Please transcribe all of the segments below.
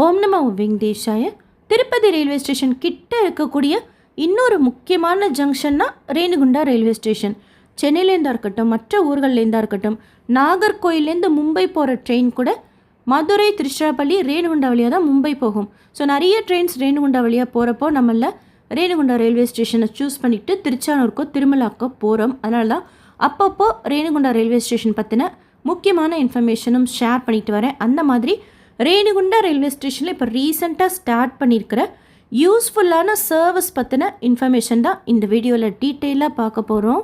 ஓம் நமோ வெங்கடேஷாய. Tirupati railway station கிட்ட இருக்கக்கூடிய இன்னொரு முக்கியமான ஜங்ஷன்னா ரேணிகுண்டா ரயில்வே ஸ்டேஷன். சென்னையிலேருந்தா இருக்கட்டும், மற்ற ஊர்கள்லேருந்தா இருக்கட்டும், நாகர்கோயிலேருந்து மும்பை போகிற ட்ரெயின் கூட மதுரை, திருச்சிராப்பள்ளி, ரேணிகுண்டா வழியாக தான் மும்பை போகும். ஸோ நிறைய ட்ரெயின்ஸ் ரேணிகுண்டா வழியாக போகிறப்போ நம்மள ரேணிகுண்டா ரயில்வே ஸ்டேஷனை சூஸ் பண்ணிவிட்டு திருச்சானூருக்கோ திருமலாக்கோ போகிறோம். அதனால தான் அப்பப்போ ரேணிகுண்டா ரயில்வே ஸ்டேஷன் பற்றின முக்கியமான இன்ஃபர்மேஷனும் ஷேர் பண்ணிட்டு வரேன். அந்த மாதிரி ரேணிகுண்டா ரயில்வே ஸ்டேஷனில் இப்போ ரீசெண்டாக ஸ்டார்ட் பண்ணியிருக்கிற யூஸ்ஃபுல்லான சர்வீஸ் பற்றின இன்ஃபர்மேஷன் தான் இந்த வீடியோவில் டீட்டெயிலாக பார்க்க போகிறோம்.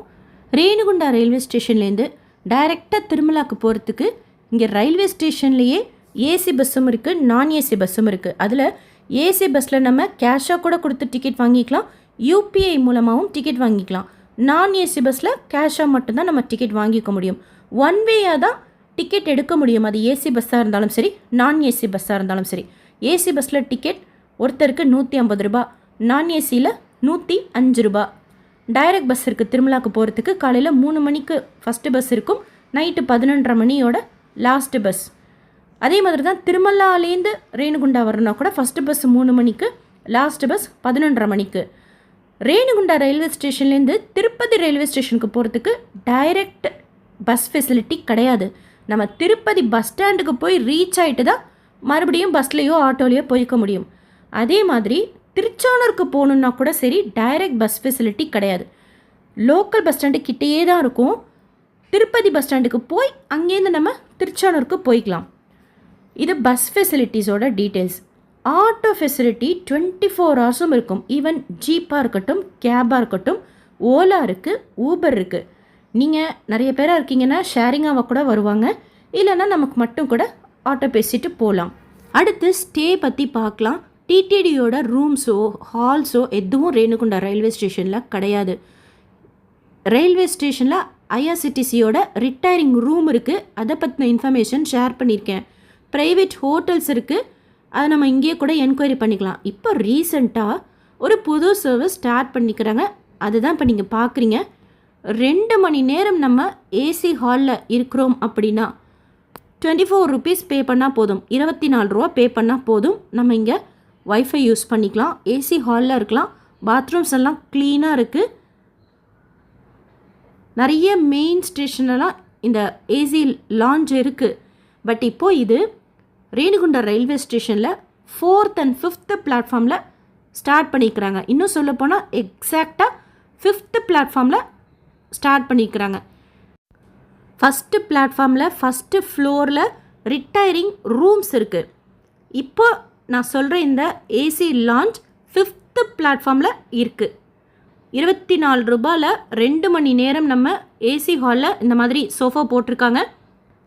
ரேணிகுண்டா ரயில்வே ஸ்டேஷன்லேருந்து டைரெக்டாக திருமலாக்கு போகிறதுக்கு இங்கே ரயில்வே ஸ்டேஷன்லேயே ஏசி பஸ்ஸும் இருக்குது, நான் ஏசி பஸ்ஸும் இருக்குது. அதில் ஏசி பஸ்ஸில் நம்ம கேஷாக கூட கொடுத்து டிக்கெட் வாங்கிக்கலாம், யூபிஐ மூலமாகவும் டிக்கெட் வாங்கிக்கலாம். நான் ஏசி பஸ்ஸில் கேஷாக மட்டும்தான் நம்ம டிக்கெட் வாங்கிக்க முடியும். ஒன் வேயாக தான் டிக்கெட் எடுக்க முடியும். அது ஏசி பஸ்ஸாக இருந்தாலும் சரி, நான் ஏசி பஸ்ஸாக இருந்தாலும் சரி. ஏசி பஸ்ஸில் டிக்கெட் ஒருத்தருக்கு 150 ரூபா, நான் ஏசியில் 105 ரூபா. டைரக்ட் பஸ் இருக்குது திருமலாக்கு போகிறதுக்கு. காலையில் 3 மணிக்கு ஃபஸ்ட்டு பஸ் இருக்கும், நைட்டு 11:30 மணியோட லாஸ்ட்டு பஸ். அதே மாதிரி தான் திருமலாலேருந்து ரேணிகுண்டா வரணும்னா கூட ஃபஸ்ட்டு பஸ் 3 மணிக்கு, லாஸ்ட்டு பஸ் 11:30 மணிக்கு. ரேணிகுண்டா ரயில்வே ஸ்டேஷன்லேருந்து திருப்பதி ரயில்வே ஸ்டேஷனுக்கு போகிறதுக்கு டைரக்ட் பஸ் ஃபெசிலிட்டி கிடையாது. நம்ம திருப்பதி பஸ் ஸ்டாண்டுக்கு போய் ரீச் ஆகிட்டு தான் மறுபடியும் பஸ்லேயோ ஆட்டோலையோ போய்க்க முடியும். அதே மாதிரி திருச்சானூருக்கு போகணுன்னா கூட சரி, டைரக்ட் பஸ் ஃபெசிலிட்டி கிடையாது. லோக்கல் பஸ் ஸ்டாண்டு கிட்டேயே தான் இருக்கும். திருப்பதி பஸ் ஸ்டாண்டுக்கு போய் அங்கேருந்து நம்ம திருச்சானூருக்கு போய்க்கலாம். இது பஸ் ஃபெசிலிட்டிஸோட டீட்டெயில்ஸ். ஆட்டோ ஃபெசிலிட்டி 24 ஹவர்ஸும் இருக்கும். ஈவன் ஜீப்பாக இருக்கட்டும், கேபாக இருக்கட்டும், ஓலா இருக்குது, ஊபர் இருக்குது. நீங்கள் நிறைய பேராக இருக்கீங்கன்னா ஷேரிங்காக கூட வருவாங்க, இல்லைன்னா நமக்கு மட்டும் கூட ஆட்டோ பேசிட்டு போகலாம். அடுத்து ஸ்டே பற்றி பார்க்கலாம். டிடிடியோட ரூம்ஸோ ஹால்ஸோ எதுவும் ரேணிகுண்டா ரயில்வே ஸ்டேஷனில் கிடையாது. ரயில்வே ஸ்டேஷனில் ஐஆர்சிடிசியோட ரிட்டையரிங் ரூம் இருக்குது, அதை பற்றின இன்ஃபர்மேஷன் ஷேர் பண்ணியிருக்கேன். ப்ரைவேட் ஹோட்டல்ஸ் இருக்குது, அதை நம்ம இங்கேயே கூட என்கொயரி பண்ணிக்கலாம். இப்போ ரீசெண்டாக ஒரு புது சர்வீஸ் ஸ்டார்ட் பண்ணிக்கிறாங்க, அதுதான் இப்போ நீங்கள் பார்க்குறீங்க. 2 மணி நேரம் நம்ம ஏசி ஹாலில் இருக்கிறோம் அப்படின்னா 24 ருபீஸ் பே பண்ணால் போதும், 24 ரூபா பே பண்ணால் போதும். நம்ம இங்கே வைஃபை யூஸ் பண்ணிக்கலாம், ஏசி ஹாலில் இருக்கலாம். பாத்ரூம்ஸ் எல்லாம் க்ளீனாக இருக்குது. நிறைய மெயின் ஸ்டேஷனெல்லாம் இந்த ஏசி லாஞ்ச் இருக்குது. பட் இப்போது இது ரேணிகுண்டா ரயில்வே ஸ்டேஷனில் 4th and 5th பிளாட்ஃபார்மில் ஸ்டார்ட் பண்ணிக்கிறாங்க. இன்னும் சொல்லப்போனால் எக்ஸாக்டாக 5th பிளாட்ஃபார்மில் ஸ்டார்ட் பண்ணிக்கிறாங்க. ஃபஸ்ட்டு பிளாட்ஃபார்மில் ஃபஸ்ட்டு ஃப்ளோரில் ரிட்டையரிங் ரூம்ஸ் இருக்குது. இப்போ நான் சொல்கிற இந்த ஏசி லாஞ்ச் 5th பிளாட்ஃபார்மில் இருக்குது. 24 ரூபாயில் 2 மணி நேரம் நம்ம ஏசி ஹாலில் இந்த மாதிரி சோஃபா போட்டிருக்காங்க,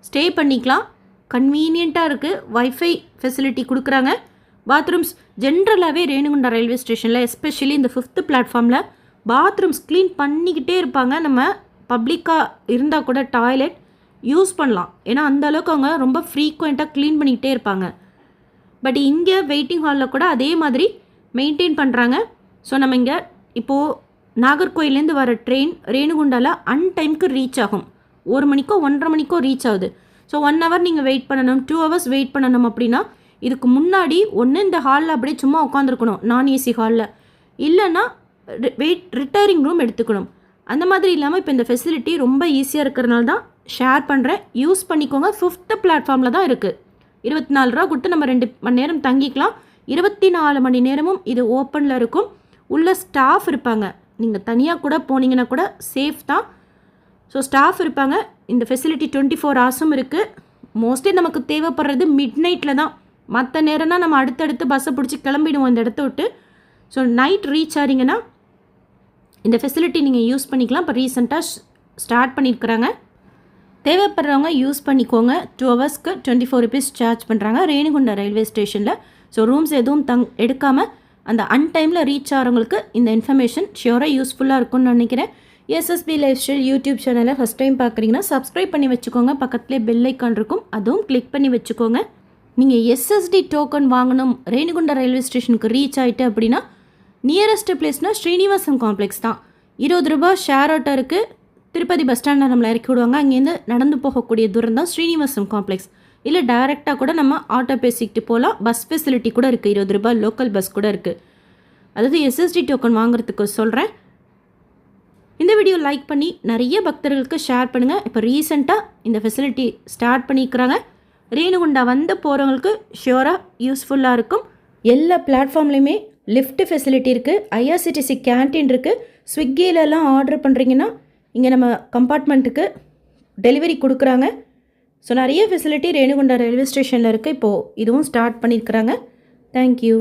ஸ்டே பண்ணிக்கலாம். கன்வீனியண்ட்டாக இருக்குது, வைஃபை ஃபெசிலிட்டி கொடுக்குறாங்க. பாத்ரூம்ஸ் ஜென்ரலாகவே ரேணிகுண்டா ரயில்வே ஸ்டேஷனில் எஸ்பெஷலி இந்த 5th பிளாட்ஃபார்மில் பாத்ரூம்ஸ் க்ளீன் பண்ணிக்கிட்டே இருப்பாங்க. நம்ம பப்ளிக்காக இருந்தால் கூட டாய்லெட் யூஸ் பண்ணலாம், ஏன்னா அந்தளவுக்கு அவங்க ரொம்ப ஃப்ரீக்வெண்ட்டாக க்ளீன் பண்ணிக்கிட்டே இருப்பாங்க. பட் இங்கே வெயிட்டிங் ஹாலில் கூட அதே மாதிரி மெயின்டைன் பண்ணுறாங்க. ஸோ நம்ம இங்கே இப்போது நாகர்கோயிலேருந்து வர ட்ரெயின் ரேணிகுண்டாவில் அன்டைமுக்கு ரீச் ஆகும். 1 மணிக்கோ 1:30 மணிக்கோ ரீச் ஆகுது. ஸோ 1 ஹவர் நீங்கள் வெயிட் பண்ணணும், 2 ஹவர்ஸ் வெயிட் பண்ணணும். அப்படின்னா இதுக்கு முன்னாடி ஒன்று இந்த ஹாலில் அப்படியே சும்மா உட்காந்துருக்கணும், நான் ஏசி ஹாலில், இல்லைன்னா ரிட்டையரிங் ரூம் எடுத்துக்கணும். அந்த மாதிரி இல்லாமல் இப்போ இந்த ஃபெசிலிட்டி ரொம்ப ஈஸியாக இருக்கிறனால தான் ஷேர் பண்ணுறேன், யூஸ் பண்ணிக்கோங்க. 5th பிளாட்ஃபார்மில் தான் இருக்குது. 24 ரூபா கொடுத்து நம்ம 2 மணி நேரம் தங்கிக்கலாம். 24 மணி நேரமும் இது ஓப்பனில் இருக்கும். உள்ள ஸ்டாஃப் இருப்பாங்க. நீங்கள் தனியாக கூட போனீங்கன்னா கூட சேஃப் தான். ஸோ ஸ்டாஃப் இருப்பாங்க. இந்த ஃபெசிலிட்டி 24 ஹவர்ஸும் இருக்குது. மோஸ்ட்லி நமக்கு தேவைப்படுறது மிட் நைட்டில் தான். மற்ற நேரம்னா நம்ம அடுத்தடுத்து பஸ்ஸை பிடிச்சி கிளம்பிடுவோம் இந்த இடத்த விட்டு. ஸோ நைட் ரீச் ஆகிங்கன்னா இந்த ஃபெசிலிட்டி நீங்கள் யூஸ் பண்ணிக்கலாம். இப்போ ரீசெண்டாக ஸ்டார்ட் பண்ணியிருக்கிறாங்க. தேவைப்படுறவங்க யூஸ் பண்ணிக்கோங்க. 2 ஹவர்ஸ்க்கு 24 ருபீஸ் சார்ஜ் பண்ணுறாங்க ரேணிகுண்டா ரயில்வே ஸ்டேஷனில். ஸோ ரூம்ஸ் எதுவும் எடுக்காமல் அந்த அன்டைமில் ரீச் ஆகிறவங்களுக்கு இந்த இன்ஃபர்மேஷன் ஷியோராக யூஸ்ஃபுல்லாக இருக்கும்னு நினைக்கிறேன். எஸ்எஸ்பி லைஃப் ஸ்டைல் யூடியூப் சேனலை ஃபஸ்ட் டைம் பார்க்குறீங்கன்னா சப்ஸ்கிரைப் பண்ணி வச்சுக்கோங்க. பக்கத்துலேயே பெல் ஐக்கான் இருக்கும், அதுவும் கிளிக் பண்ணி வச்சுக்கோங்க. நீங்கள் எஸ்எஸ்டி டோக்கன் வாங்கணும் ரேணிகுண்டா ரயில்வே ஸ்டேஷனுக்கு ரீச் ஆகிட்டு அப்படின்னா நியரஸ்ட் பிளேஸ்னால் ஸ்ரீனிவாசம் காம்ப்ளெக்ஸ் தான். 20 ரூபா ஷேர் ஆட்டோ இருக்குது. திருப்பதி பஸ் ஸ்டாண்டில் நம்மளை இறக்கி விடுவாங்க. அங்கேருந்து நடந்து போகக்கூடிய தூரம் தான் ஸ்ரீனிவாசம் காம்ப்ளெக்ஸ். இல்லை டைரெக்டாக கூட நம்ம ஆட்டோ பேசிக்கிட்டு போகலாம். பஸ் ஃபெசிலிட்டி கூட இருக்குது, 20 ரூபாய் லோக்கல் பஸ் கூட இருக்குது. அதாவது எஸ்எஸ்டி டோக்கன் வாங்குறதுக்கு சொல்கிறேன். இந்த வீடியோ லைக் பண்ணி நிறைய பக்தர்களுக்கு ஷேர் பண்ணுங்கள். இப்போ ரீசெண்டாக இந்த ஃபெசிலிட்டி ஸ்டார்ட் பண்ணிக்கிறாங்க. ரேணுகுண்டா வந்து போகிறவங்களுக்கு ஷியோராக யூஸ்ஃபுல்லாக இருக்கும். எல்லா பிளாட்ஃபார்ம்லேயுமே லிஃப்ட் ஃபெசிலிட்டி இருக்குது. ஐஆர்சிடிசி கேன்டீன் இருக்குது. ஸ்விக்கியிலலாம் ஆர்டர் பண்ணுறீங்கன்னா இங்கே நம்ம கம்பார்ட்மெண்ட்டுக்கு டெலிவரி கொடுக்குறாங்க. ஸோ நிறைய ஃபெசிலிட்டி ரேணுகுண்டா ரயில்வே ஸ்டேஷனில் இருக்குது. இப்போது இதுவும் ஸ்டார்ட் பண்ணியிருக்கிறாங்க. தேங்க்யூ.